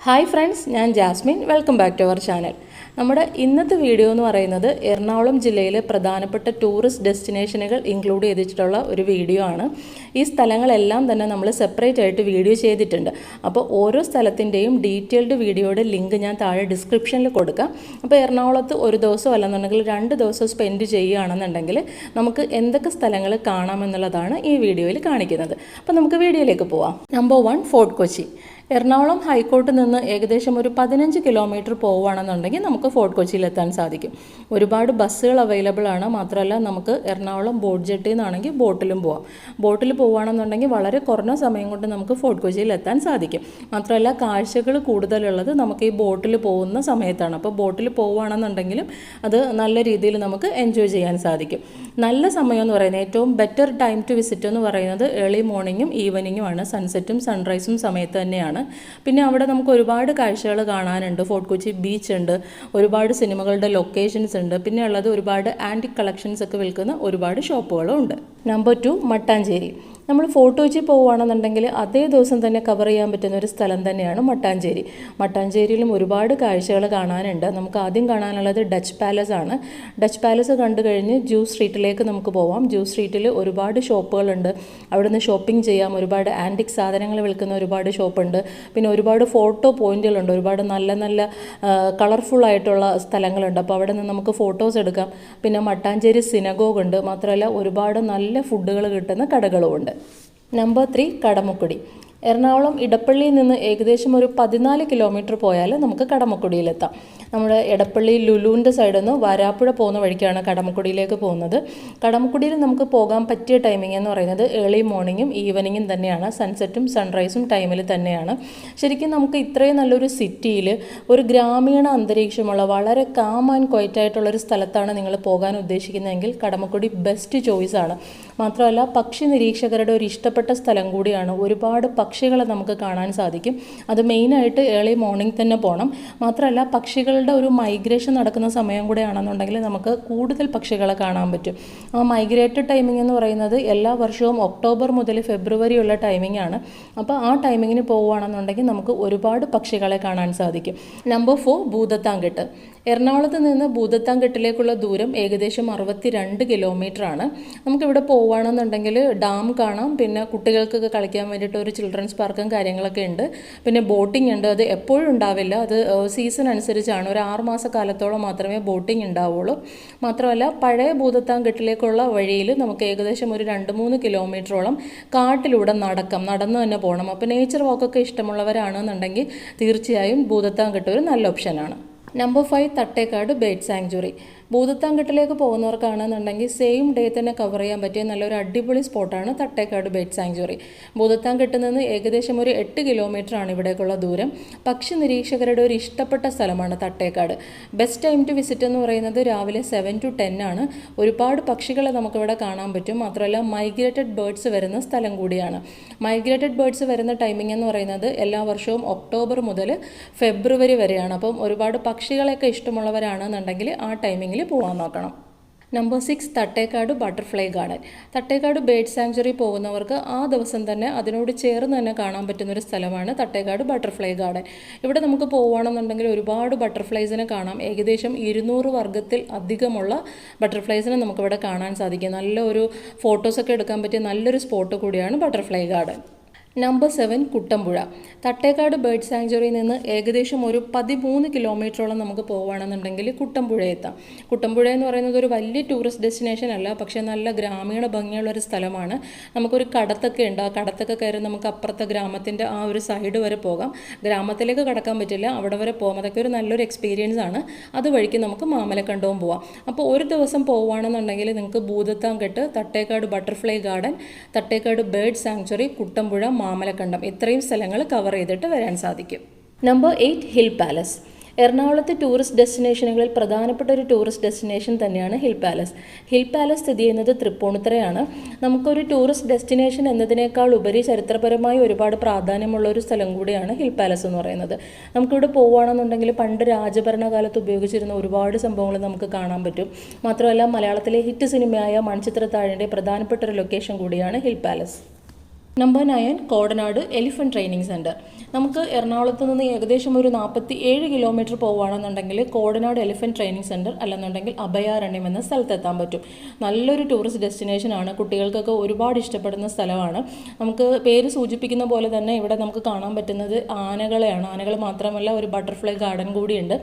Hi friends, ഞാൻ Jasmin. Welcome back to our channel. നമ്മുടെ ഇന്നത്തെ വീഡിയോ എന്ന് പറയുന്നത് എറണാകുളം ജില്ലയിലെ പ്രധാനപ്പെട്ട ടൂറിസ്റ്റ് ഡെസ്റ്റിനേഷനുകൾ ഇൻക്ലൂഡ് ചെയ്തിട്ടുള്ള ഒരു വീഡിയോ ആണ്. ഈ സ്ഥലങ്ങളെല്ലാം തന്നെ നമ്മൾ സെപ്പറേറ്റ് ആയിട്ട് വീഡിയോ ചെയ്തിട്ടുണ്ട്. അപ്പോൾ ഓരോ സ്ഥലത്തിൻ്റെയും ഡീറ്റെയിൽഡ് വീഡിയോയുടെ ലിങ്ക് ഞാൻ താഴെ ഡിസ്ക്രിപ്ഷനിൽ കൊടുക്കാം. അപ്പോൾ എറണാകുളത്ത് ഒരു ദിവസം അല്ലെന്നുണ്ടെങ്കിൽ 2 ദിവസം സ്പെൻഡ് ചെയ്യുകയാണെന്നുണ്ടെങ്കിൽ നമുക്ക് എന്തൊക്കെ സ്ഥലങ്ങൾ കാണാമെന്നുള്ളതാണ് ഈ വീഡിയോയിൽ കാണിക്കുന്നത്. അപ്പോൾ നമുക്ക് വീഡിയോയിലേക്ക് പോവാം. Number 1, Fort Kochi. എറണാകുളം ഹൈക്കോർട്ടിൽ നിന്ന് ഏകദേശം ഒരു 15 കിലോമീറ്റർ പോവുകയാണെന്നുണ്ടെങ്കിൽ നമുക്ക് ഫോർട്ട് കൊച്ചിയിലെത്താൻ സാധിക്കും. ഒരുപാട് ബസ്സുകൾ അവൈലബിൾ ആണ്. മാത്രമല്ല നമുക്ക് എറണാകുളം ബോട്ട് ജെട്ടിയിൽ നിന്നാണെങ്കിൽ ബോട്ടിലും പോവാം. ബോട്ടിൽ പോവുകയാണെന്നുണ്ടെങ്കിൽ വളരെ കുറഞ്ഞ സമയം കൊണ്ട് നമുക്ക് ഫോർട്ട് കൊച്ചിയിൽ എത്താൻ സാധിക്കും. മാത്രമല്ല കാഴ്ചകൾ കൂടുതലുള്ളത് നമുക്ക് ഈ ബോട്ടിൽ പോകുന്ന സമയത്താണ്. അപ്പോൾ ബോട്ടിൽ പോവുകയാണെന്നുണ്ടെങ്കിലും അത് നല്ല രീതിയിൽ നമുക്ക് എൻജോയ് ചെയ്യാൻ സാധിക്കും. നല്ല സമയം എന്ന് പറയുന്നത് ഏറ്റവും ബെറ്റർ ടൈം ടു വിസിറ്റ് എന്ന് പറയുന്നത് ഏർലി മോർണിംഗും ഈവനിങ്ങുമാണ്. സൺസെറ്റും സൺറൈസും സമയത്ത് തന്നെയാണ്. പിന്നെ അവിടെ നമുക്ക് ഒരുപാട് കാഴ്ചകൾ കാണാനുണ്ട്. ഫോർട്ട് കൊച്ചി ബീച്ച് ഉണ്ട്, ഒരുപാട് സിനിമകളുടെ ലൊക്കേഷൻസ് ഉണ്ട്, പിന്നെ ഉള്ളത് ഒരുപാട് ആൻറ്റിക് കളക്ഷൻസ് ഒക്കെ വിൽക്കുന്ന ഒരുപാട് ഷോപ്പുകളും ഉണ്ട്. നമ്പർ 2, മട്ടാഞ്ചേരി. നമ്മൾ ഫോർട്ട് കൊച്ചി പോവുകയാണെന്നുണ്ടെങ്കിൽ അതേ ദിവസം തന്നെ കവർ ചെയ്യാൻ പറ്റുന്ന ഒരു സ്ഥലം തന്നെയാണ് മട്ടാഞ്ചേരി. മട്ടാഞ്ചേരിയിലും ഒരുപാട് കാഴ്ചകൾ കാണാനുണ്ട്. നമുക്ക് ആദ്യം കാണാനുള്ളത് ഡച്ച് പാലസ് ആണ്. ഡച്ച് പാലസ് കണ്ടു കഴിഞ്ഞ് ജ്യൂസ് സ്ട്രീറ്റിലേക്ക് നമുക്ക് പോവാം. ജ്യൂസ് സ്ട്രീറ്റിൽ ഒരുപാട് ഷോപ്പുകളുണ്ട്. അവിടെ നിന്ന് ഷോപ്പിംഗ് ചെയ്യാം. ഒരുപാട് ആൻറ്റിക് സാധനങ്ങൾ വിൽക്കുന്ന ഒരുപാട് ഷോപ്പുണ്ട്. പിന്നെ ഒരുപാട് ഫോട്ടോ പോയിന്റുകളുണ്ട്. ഒരുപാട് നല്ല നല്ല കളർഫുൾ ആയിട്ടുള്ള സ്ഥലങ്ങളുണ്ട്. അപ്പോൾ അവിടെ നിന്ന് നമുക്ക് ഫോട്ടോസ് എടുക്കാം. പിന്നെ മട്ടാഞ്ചേരി സിനഗോഗ് ഉണ്ട്. മാത്രമല്ല ഒരുപാട് നല്ല ഫുഡുകൾ കിട്ടുന്ന കടകളുമുണ്ട്. നമ്പർ 3, കടമുക്കുടി. എറണാകുളം ഇടപ്പള്ളിയിൽ നിന്ന് ഏകദേശം ഒരു 14 കിലോമീറ്റർ പോയാൽ നമുക്ക് കടമുക്കുടിയിലെത്താം. നമ്മുടെ ഇടപ്പള്ളി ലുലുവിൻ്റെ സൈഡിൽ നിന്ന് വരാപ്പുഴ പോകുന്ന വഴിക്കാണ് കടമുക്കുടിയിലേക്ക് പോകുന്നത്. കടമുക്കുടിയിൽ നമുക്ക് പോകാൻ പറ്റിയ ടൈമിംഗ് എന്ന് പറയുന്നത് ഏർലി മോർണിംഗും ഈവനിങ്ങും തന്നെയാണ്. സൺസെറ്റും സൺറൈസും ടൈമിൽ തന്നെയാണ്. ശരിക്കും നമുക്ക് ഇത്രയും നല്ലൊരു സിറ്റിയിൽ ഒരു ഗ്രാമീണ അന്തരീക്ഷമുള്ള വളരെ കാം ആൻഡ് ക്വയറ്റ് ആയിട്ടുള്ളൊരു സ്ഥലത്താണ് നിങ്ങൾ പോകാൻ ഉദ്ദേശിക്കുന്നതെങ്കിൽ കടമുക്കുടി ബെസ്റ്റ് ചോയ്സാണ്. മാത്രമല്ല പക്ഷി നിരീക്ഷകരുടെ ഒരു ഇഷ്ടപ്പെട്ട സ്ഥലം കൂടിയാണ്. ഒരുപാട് പക്ഷികളെ നമുക്ക് കാണാൻ സാധിക്കും. അത് മെയിനായിട്ട് ഏർലി മോർണിംഗ് തന്നെ പോകണം. മാത്രമല്ല പക്ഷികളുടെ ഒരു മൈഗ്രേഷൻ നടക്കുന്ന സമയം കൂടെ ആണെന്നുണ്ടെങ്കിൽ നമുക്ക് കൂടുതൽ പക്ഷികളെ കാണാൻ പറ്റും. ആ മൈഗ്രേറ്റഡ് ടൈമിംഗ് എന്ന് പറയുന്നത് എല്ലാ വർഷവും ഒക്ടോബർ മുതൽ ഫെബ്രുവരി ഉള്ള ടൈമിംഗ് ആണ്. അപ്പോൾ ആ ടൈമിങ്ങിന് പോവുകയാണെന്നുണ്ടെങ്കിൽ നമുക്ക് ഒരുപാട് പക്ഷികളെ കാണാൻ സാധിക്കും. നമ്പർ 4, ഭൂതത്താൻകെട്ട്. എറണാകുളത്ത് നിന്ന് ഭൂതത്താൻകെട്ടിലേക്കുള്ള ദൂരം ഏകദേശം 62 കിലോമീറ്റർ ആണ്. നമുക്കിവിടെ പോവുകയാണെന്നുണ്ടെങ്കിൽ ഡാം കാണാം. പിന്നെ കുട്ടികൾക്കൊക്കെ കളിക്കാൻ വേണ്ടിയിട്ട് ഒരു ചിൽഡ്രൻസ് പാർക്കും കാര്യങ്ങളൊക്കെ ഉണ്ട്. പിന്നെ ബോട്ടിംഗ് ഉണ്ട്. അത് എപ്പോഴും ഉണ്ടാവില്ല. അത് സീസൺ അനുസരിച്ചാണ്. ഒരു 6 മാസ കാലത്തോളം മാത്രമേ ബോട്ടിംഗ് ഉണ്ടാവുള്ളൂ. മാത്രമല്ല പഴയ ഭൂതത്താൻകെട്ടിലേക്കുള്ള വഴിയിൽ നമുക്ക് ഏകദേശം ഒരു 2-3 കിലോമീറ്ററോളം കാട്ടിലൂടെ നടന്നു തന്നെ പോകണം. അപ്പോൾ നേച്ചർ വാക്കൊക്കെ ഇഷ്ടമുള്ളവരാണെന്നുണ്ടെങ്കിൽ തീർച്ചയായും ഭൂതത്താൻകെട്ട് ഒരു നല്ല ഓപ്ഷനാണ്. Number 5, Thattekkad bird sanctuary. ഭൂതത്താൻകെട്ടിലേക്ക് പോകുന്നവർക്കാണെന്നുണ്ടെങ്കിൽ സെയിം ഡേ തന്നെ കവർ ചെയ്യാൻ പറ്റിയ നല്ലൊരു അടിപൊളി സ്പോട്ടാണ് തട്ടേക്കാട് ബേർഡ് സാങ്ച്വറി. ഭൂതത്താൻകെട്ടിൽ നിന്ന് ഏകദേശം ഒരു 8 കിലോമീറ്റർ ആണ് ഇവിടേക്കുള്ള ദൂരം. പക്ഷി നിരീക്ഷകരുടെ ഒരു ഇഷ്ടപ്പെട്ട സ്ഥലമാണ് Thattekad. Best time to visit എന്ന് പറയുന്നത് രാവിലെ 7 to 10 ആണ്. ഒരുപാട് പക്ഷികളെ നമുക്കിവിടെ കാണാൻ പറ്റും. മാത്രമല്ല മൈഗ്രേറ്റഡ് ബേർഡ്സ് വരുന്ന സ്ഥലം കൂടിയാണ്. മൈഗ്രേറ്റഡ് ബേർഡ്സ് വരുന്ന ടൈമിംഗ് എന്ന് പറയുന്നത് എല്ലാ വർഷവും ഒക്ടോബർ മുതൽ ഫെബ്രുവരി വരെയാണ്. അപ്പം ഒരുപാട് പക്ഷികളെയൊക്കെ ഇഷ്ടമുള്ളവരാണെന്നുണ്ടെങ്കിൽ ആ ടൈമിങ്ങിൽ പോകാൻ നോക്കണം. Number 6, Thattekad butterfly garden. Thattekad bird sanctuary പോകുന്നവർക്ക് ആ ദിവസം തന്നെ അതിനോട് ചേർന്ന് തന്നെ കാണാൻ പറ്റുന്നൊരു സ്ഥലമാണ് തട്ടേക്കാട് ബട്ടർഫ്ലൈ ഗാർഡൻ. ഇവിടെ നമുക്ക് പോവുകയാണെന്നുണ്ടെങ്കിൽ ഒരുപാട് ബട്ടർഫ്ലൈസിനെ കാണാം. ഏകദേശം 200 വർഗ്ഗത്തിൽ അധികമുള്ള ബട്ടർഫ്ലൈസിനെ നമുക്കിവിടെ കാണാൻ സാധിക്കും. നല്ലൊരു ഫോട്ടോസൊക്കെ എടുക്കാൻ പറ്റിയ നല്ലൊരു സ്പോട്ട് കൂടിയാണ് butterfly garden. Number 7, Kuttampuzha. Thattekkad bird സാങ്ച്വറിയിൽ നിന്ന് ഏകദേശം ഒരു 13 കിലോമീറ്ററോളം നമുക്ക് പോവുകയാണെന്നുണ്ടെങ്കിൽ കുട്ടമ്പുഴ എത്താം. കുട്ടമ്പുഴ എന്ന് പറയുന്നത് ഒരു വലിയ ടൂറിസ്റ്റ് ഡെസ്റ്റിനേഷൻ അല്ല, പക്ഷേ നല്ല ഗ്രാമീണ ഭംഗിയുള്ളൊരു സ്ഥലമാണ്. നമുക്കൊരു കടത്തൊക്കെ ഉണ്ട്. ആ കടത്തൊക്കെ കയറി നമുക്ക് അപ്പുറത്തെ ഗ്രാമത്തിൻ്റെ ആ ഒരു സൈഡ് വരെ പോകാം. ഗ്രാമത്തിലേക്ക് കടക്കാൻ പറ്റില്ല, അവിടെ വരെ പോകാം. അതൊക്കെ ഒരു നല്ലൊരു എക്സ്പീരിയൻസ് ആണ്. അതുവഴിക്ക് നമുക്ക് മാമലക്കണ്ടവും പോവാം. അപ്പോൾ ഒരു ദിവസം പോവുകയാണെന്നുണ്ടെങ്കിൽ നിങ്ങൾക്ക് Bhoothathankettu, Thattekad butterfly garden, Thattekad bird sanctuary, Kuttampuzha, Mamalakandam ഇത്രയും സ്ഥലങ്ങൾ കവർ ചെയ്തിട്ട് വരാൻ സാധിക്കും. Number 8, hill palace. എറണാകുളത്തെ ടൂറിസ്റ്റ് ഡെസ്റ്റിനേഷനുകളിൽ പ്രധാനപ്പെട്ട ഒരു ടൂറിസ്റ്റ് ഡെസ്റ്റിനേഷൻ തന്നെയാണ് ഹിൽ പാലസ്. ഹിൽ പാലസ് സ്ഥിതി ചെയ്യുന്നത് തൃപ്പൂണിത്തുറയാണ്. നമുക്കൊരു ടൂറിസ്റ്റ് ഡെസ്റ്റിനേഷൻ എന്നതിനേക്കാൾ ഉപരി ചരിത്രപരമായി ഒരുപാട് പ്രാധാന്യമുള്ള ഒരു സ്ഥലം കൂടിയാണ് ഹിൽ പാലസ് എന്ന് പറയുന്നത്. നമുക്കിവിടെ പോവുകയാണെന്നുണ്ടെങ്കിൽ പണ്ട് രാജഭരണകാലത്ത് ഉപയോഗിച്ചിരുന്ന ഒരുപാട് സംഭവങ്ങൾ നമുക്ക് കാണാൻ പറ്റും. മാത്രമല്ല മലയാളത്തിലെ ഹിറ്റ് സിനിമയായ മൺചിത്രത്താഴിൻ്റെ പ്രധാനപ്പെട്ട ഒരു ലൊക്കേഷൻ കൂടിയാണ് hill palace. Number 9 Kodanad elephant training centre. നമുക്ക് എറണാകുളത്ത് നിന്ന് ഏകദേശം ഒരു 47 കിലോമീറ്റർ പോവുകയാണെന്നുണ്ടെങ്കിൽ കോടനാട് എലിഫന്റ് ട്രെയിനിങ് സെൻറ്റർ അല്ലെന്നുണ്ടെങ്കിൽ അഭയാരണ്യം എന്ന സ്ഥലത്തെത്താൻ പറ്റും. നല്ലൊരു ടൂറിസ്റ്റ് ഡെസ്റ്റിനേഷനാണ്, കുട്ടികൾക്കൊക്കെ ഒരുപാട് ഇഷ്ടപ്പെടുന്ന സ്ഥലമാണ്. നമുക്ക് പേര് സൂചിപ്പിക്കുന്ന പോലെ തന്നെ ഇവിടെ നമുക്ക് കാണാൻ പറ്റുന്നത് ആനകളെയാണ്. ആനകൾ മാത്രമല്ല, ഒരു ബട്ടർഫ്ലൈ ഗാർഡൻ കൂടിയുണ്ട്.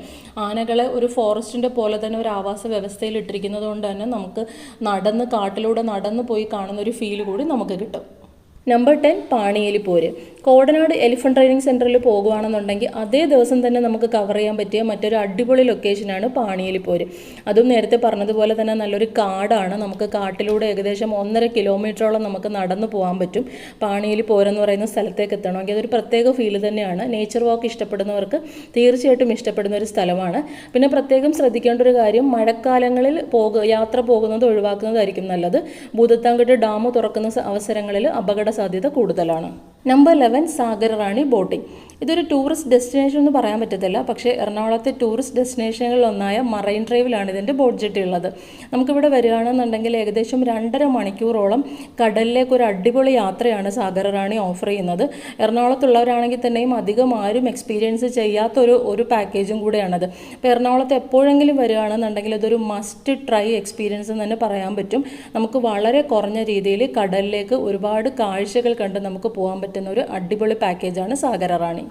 ആനകളെ ഒരു ഫോറസ്റ്റിൻ്റെ പോലെ തന്നെ ഒരു ആവാസ വ്യവസ്ഥയിൽ ഇട്ടിരിക്കുന്നത് കൊണ്ട് തന്നെ നമുക്ക് കാട്ടിലൂടെ നടന്നു പോയി കാണുന്ന ഒരു ഫീൽ കൂടി നമുക്ക് കിട്ടും. Number 10 Paniyelipporu. Kodanad elephant training സെൻറ്ററിൽ പോകുകയാണെന്നുണ്ടെങ്കിൽ അതേ ദിവസം തന്നെ നമുക്ക് കവർ ചെയ്യാൻ പറ്റിയ മറ്റൊരു അടിപൊളി ലൊക്കേഷനാണ് പാണിയേലിപ്പോര്. അതും നേരത്തെ പറഞ്ഞതുപോലെ തന്നെ നല്ലൊരു കാടാണ്. നമുക്ക് കാട്ടിലൂടെ ഏകദേശം 1.5 കിലോമീറ്ററോളം നമുക്ക് നടന്നു പോകാൻ പറ്റും. പാണിയേലിപ്പോരെന്ന് പറയുന്ന സ്ഥലത്തേക്ക് എത്തണമെങ്കിൽ അതൊരു പ്രത്യേക ഫീല് തന്നെയാണ്. നേച്ചർ വാക്ക് ഇഷ്ടപ്പെടുന്നവർക്ക് തീർച്ചയായിട്ടും ഇഷ്ടപ്പെടുന്ന ഒരു സ്ഥലമാണ്. പിന്നെ പ്രത്യേകം ശ്രദ്ധിക്കേണ്ട ഒരു കാര്യം, മഴക്കാലങ്ങളിൽ യാത്ര പോകുന്നത് ഒഴിവാക്കുന്നതായിരിക്കും നല്ലത്. ഭൂതത്താൻകെട്ട് ഡാം തുറക്കുന്ന അവസരങ്ങളിൽ അപകട സാധ്യത കൂടുതലാണ്. നമ്പർ 11 സാഗർ റാണി ബോട്ടിംഗ്. ഇതൊരു ടൂറിസ്റ്റ് ഡെസ്റ്റിനേഷൻ എന്ന് പറയാൻ പറ്റത്തില്ല, പക്ഷേ എറണാകുളത്തെ ടൂറിസ്റ്റ് ഡെസ്റ്റിനേഷനുകളിലൊന്നായ മറൈൻ ഡ്രൈവിലാണ് ഇതിൻ്റെ ബോട്ട് ജെട്ടി ഉള്ളത്. നമുക്കിവിടെ വരികയാണെന്നുണ്ടെങ്കിൽ ഏകദേശം 2.5 മണിക്കൂറോളം കടലിലേക്ക് ഒരു അടിപൊളി യാത്രയാണ് സാഗർ റാണി ഓഫർ ചെയ്യുന്നത്. എറണാകുളത്തുള്ളവരാണെങ്കിൽ തന്നെയും അധികം ആരും എക്സ്പീരിയൻസ് ചെയ്യാത്തൊരു പാക്കേജും കൂടെയാണത്. അപ്പോൾ എറണാകുളത്ത് എപ്പോഴെങ്കിലും വരികയാണെന്നുണ്ടെങ്കിൽ ഇതൊരു മസ്റ്റ് ട്രൈ എക്സ്പീരിയൻസ് എന്ന് തന്നെ പറയാൻ പറ്റും. നമുക്ക് വളരെ കുറഞ്ഞ രീതിയിൽ കടലിലേക്ക് ഒരുപാട് കാഴ്ചകൾ കണ്ട് നമുക്ക് പോകാൻ പറ്റുന്ന ഒരു അടിപൊളി പാക്കേജാണ് Sagar Rani.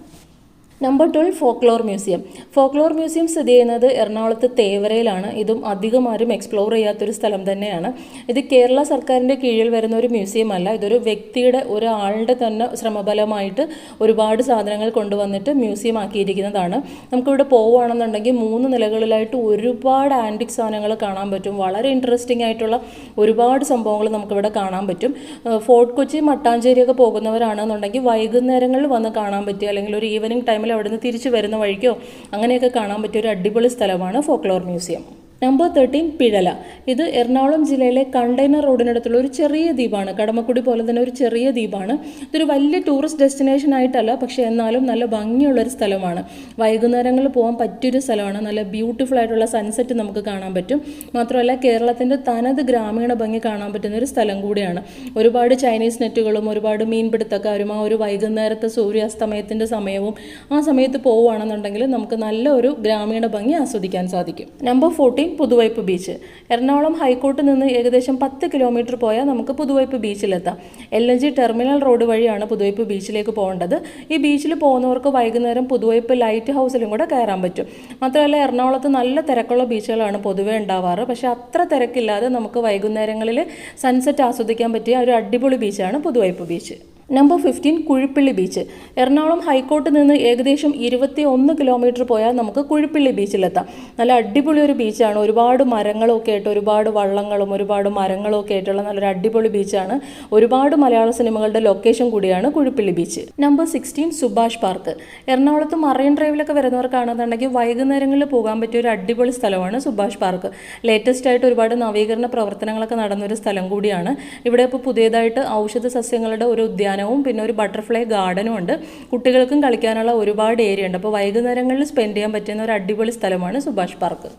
Number 12 folklore museum. Folklore museum സ്ഥിതി ചെയ്യുന്നത് എറണാകുളത്ത് തേവരയിലാണ്. ഇതും അധികം ആരും എക്സ്പ്ലോർ ചെയ്യാത്തൊരു സ്ഥലം തന്നെയാണ്. ഇത് കേരള സർക്കാരിൻ്റെ കീഴിൽ വരുന്ന ഒരു മ്യൂസിയം അല്ല. ഇതൊരു വ്യക്തിയുടെ, ഒരാളുടെ തന്നെ ശ്രമഫലമായിട്ട് ഒരുപാട് സാധനങ്ങൾ കൊണ്ടുവന്നിട്ട് മ്യൂസിയം ആക്കിയിരിക്കുന്നതാണ്. നമുക്കിവിടെ പോവുകയാണെന്നുണ്ടെങ്കിൽ 3 നിലകളിലായിട്ട് ഒരുപാട് ആൻറ്റിക് സാധനങ്ങൾ കാണാൻ പറ്റും. വളരെ ഇൻട്രസ്റ്റിംഗ് ആയിട്ടുള്ള ഒരുപാട് സംഭവങ്ങൾ നമുക്കിവിടെ കാണാൻ പറ്റും. ഫോർട്ട് കൊച്ചി, മട്ടാഞ്ചേരിയൊക്കെ പോകുന്നവരാണെന്നുണ്ടെങ്കിൽ വൈകുന്നേരങ്ങളിൽ വന്ന് കാണാൻ പറ്റുക, അല്ലെങ്കിൽ ഒരു ഈവനിങ് ടൈമിൽ അവിടെ നിന്ന് തിരിച്ചു വരുന്ന വഴിക്കോ അങ്ങനെയൊക്കെ കാണാൻ പറ്റിയ ഒരു അടിപൊളി സ്ഥലമാണ് ഫോക്ലോർ മ്യൂസിയം. നമ്പർ 13 പിഴല. ഇത് എറണാകുളം ജില്ലയിലെ കണ്ടെയ്നർ റോഡിനടുത്തുള്ള ഒരു ചെറിയ ദ്വീപാണ്. കടമക്കുടി പോലെ തന്നെ ഒരു ചെറിയ ദ്വീപാണ്. ഇതൊരു വലിയ ടൂറിസ്റ്റ് ഡെസ്റ്റിനേഷൻ ആയിട്ടല്ല, പക്ഷേ എന്നാലും നല്ല ഭംഗിയുള്ളൊരു സ്ഥലമാണ്. വൈകുന്നേരങ്ങളിൽ പോകാൻ പറ്റിയൊരു സ്ഥലമാണ്. നല്ല ബ്യൂട്ടിഫുൾ ആയിട്ടുള്ള സൺസെറ്റ് നമുക്ക് കാണാൻ പറ്റും. മാത്രമല്ല കേരളത്തിൻ്റെ തനത് ഗ്രാമീണ ഭംഗി കാണാൻ പറ്റുന്ന ഒരു സ്ഥലം കൂടിയാണ്. ഒരുപാട് ചൈനീസ് നെറ്റുകളും ഒരുപാട് മീൻപിടുത്തക്കാരും ആ ഒരു വൈകുന്നേരത്തെ സൂര്യാസ്തമയത്തിൻ്റെ സമയവും ആ സമയത്ത് പോവുകയാണെന്നുണ്ടെങ്കിൽ നമുക്ക് നല്ല ഒരു ഗ്രാമീണ ഭംഗി ആസ്വദിക്കാൻ സാധിക്കും. Number 14 Puthuvype beach. എറണാകുളം ഹൈക്കോർട്ടിൽ നിന്ന് ഏകദേശം 10 കിലോമീറ്റർ പോയാൽ നമുക്ക് പുതുവൈപ്പ് ബീച്ചിലെത്താം. LNG ടെർമിനൽ റോഡ് വഴിയാണ് പുതുവൈപ്പ് ബീച്ചിലേക്ക് പോകേണ്ടത്. ഈ ബീച്ചിൽ പോകുന്നവർക്ക് വൈകുന്നേരം പുതുവൈപ്പ് ലൈറ്റ് ഹൗസിലും കൂടെ കയറാൻ പറ്റും. മാത്രമല്ല എറണാകുളത്ത് നല്ല തിരക്കുള്ള ബീച്ചുകളാണ് പൊതുവേ ഉണ്ടാവാറ്. പക്ഷേ അത്ര തിരക്കില്ലാതെ നമുക്ക് വൈകുന്നേരങ്ങളിൽ സൺസെറ്റ് ആസ്വദിക്കാൻ പറ്റിയ ഒരു അടിപൊളി ബീച്ചാണ് Puthuvype beach. Number 15 Kuzhippilly beach. Ernakulam ഹൈക്കോർട്ടിൽ നിന്ന് ഏകദേശം 21 കിലോമീറ്റർ പോയാൽ നമുക്ക് കുഴിപ്പള്ളി ബീച്ചിലെത്താം. നല്ല അടിപൊളി ഒരു ബീച്ചാണ്. ഒരുപാട് മരങ്ങളൊക്കെ ആയിട്ട്, ഒരുപാട് വള്ളങ്ങളും ഒരുപാട് മരങ്ങളും ഒക്കെ ആയിട്ടുള്ള നല്ലൊരു അടിപൊളി ബീച്ചാണ്. ഒരുപാട് മലയാള സിനിമകളുടെ ലൊക്കേഷൻ കൂടിയാണ് Kuzhippally beach. Number 16 Subhash park. എറണാകുളത്ത് മറൈൻ ഡ്രൈവിലൊക്കെ വരുന്നവർക്കാണെന്നുണ്ടെങ്കിൽ വൈകുന്നേരങ്ങളിൽ പോകാൻ പറ്റിയ ഒരു അടിപൊളി സ്ഥലമാണ് സുഭാഷ് പാർക്ക്. ലേറ്റസ്റ്റ് ആയിട്ട് ഒരുപാട് നവീകരണ പ്രവർത്തനങ്ങളൊക്കെ നടന്നൊരു സ്ഥലം കൂടിയാണ്. ഇവിടെ ഇപ്പോൾ പുതിയതായിട്ട് ഔഷധ സസ്യങ്ങളുടെ ഒരു ഉദ്യാനം പിന്നെ ഒരു ബട്ടർഫ്ലൈ ഗാർഡനും ഉണ്ട്. കുട്ടികൾക്കും കളിക്കാനുള്ള ഒരുപാട് ഏരിയ ഉണ്ട്. അപ്പോൾ വൈകുന്നേരങ്ങളിൽ സ്പെൻഡ് ചെയ്യാൻ പറ്റുന്ന ഒരു അടിപൊളി സ്ഥലമാണ് സുഭാഷ് പാർക്ക്.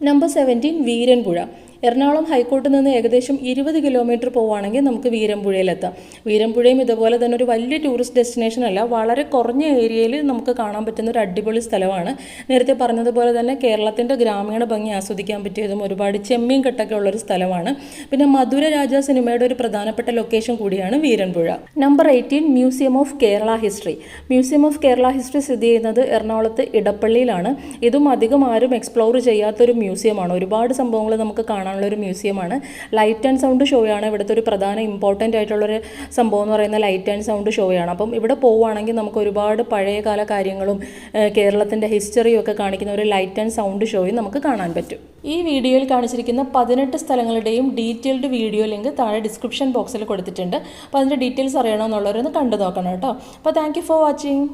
നമ്പർ 17 വീരൻപുഴ. എറണാകുളം ഹൈക്കോർട്ടിൽ നിന്ന് ഏകദേശം 20 കിലോമീറ്റർ പോവുകയാണെങ്കിൽ നമുക്ക് വീരമ്പുഴയിലെത്താം. വീരമ്പുഴയും ഇതുപോലെ തന്നെ ഒരു വലിയ ടൂറിസ്റ്റ് ഡെസ്റ്റിനേഷൻ അല്ല, വളരെ കുറഞ്ഞ ഏരിയയിൽ നമുക്ക് കാണാൻ പറ്റുന്ന ഒരു അടിപൊളി സ്ഥലമാണ്. നേരത്തെ പറഞ്ഞതുപോലെ തന്നെ കേരളത്തിൻ്റെ ഗ്രാമീണ ഭംഗി ആസ്വദിക്കാൻ പറ്റിയതും ഒരുപാട് ചെമ്മീൻ കെട്ടൊക്കെ ഉള്ളൊരു സ്ഥലമാണ്. പിന്നെ മധുര രാജ സിനിമയുടെ ഒരു പ്രധാനപ്പെട്ട ലൊക്കേഷൻ കൂടിയാണ് Veeranpuzha. Number 18 museum of Kerala history. Museum of Kerala history സ്ഥിതി ചെയ്യുന്നത് എറണാകുളത്ത് ഇടപ്പള്ളിയിലാണ്. ഇതും അധികം ആരും എക്സ്പ്ലോർ ചെയ്യാത്തൊരു മ്യൂസിയമാണ്. ഒരുപാട് സംഭവങ്ങൾ നമുക്ക് കാണാനുള്ളൊരു മ്യൂസിയമാണ്. ലൈറ്റ് ആൻഡ് സൗണ്ട് ഷോയാണ് ഇവിടുത്തെ ഒരു പ്രധാന ഇമ്പോർട്ടൻ്റ് ആയിട്ടുള്ളൊരു സംഭവം എന്ന് പറയുന്നത്. ലൈറ്റ് ആൻഡ് സൗണ്ട് ഷോയാണ്. അപ്പം ഇവിടെ പോവുകയാണെങ്കിൽ നമുക്ക് ഒരുപാട് പഴയകാല കാര്യങ്ങളും കേരളത്തിൻ്റെ ഹിസ്റ്ററിയും ഒക്കെ കാണിക്കുന്ന ഒരു ലൈറ്റ് ആൻഡ് സൗണ്ട് ഷോയും നമുക്ക് കാണാൻ പറ്റും. ഈ വീഡിയോയിൽ കാണിച്ചിരിക്കുന്ന 18 സ്ഥലങ്ങളുടെയും ഡീറ്റെയിൽഡ് വീഡിയോ ലിങ്ക് താഴെ ഡിസ്ക്രിപ്ഷൻ ബോക്സിൽ കൊടുത്തിട്ടുണ്ട്. അപ്പോൾ അതിൻ്റെ ഡീറ്റെയിൽസ് അറിയണമെന്നുള്ളവരൊന്ന് കണ്ടു നോക്കണം കേട്ടോ. അപ്പോൾ താങ്ക് യു ഫോർ വാച്ചിങ്.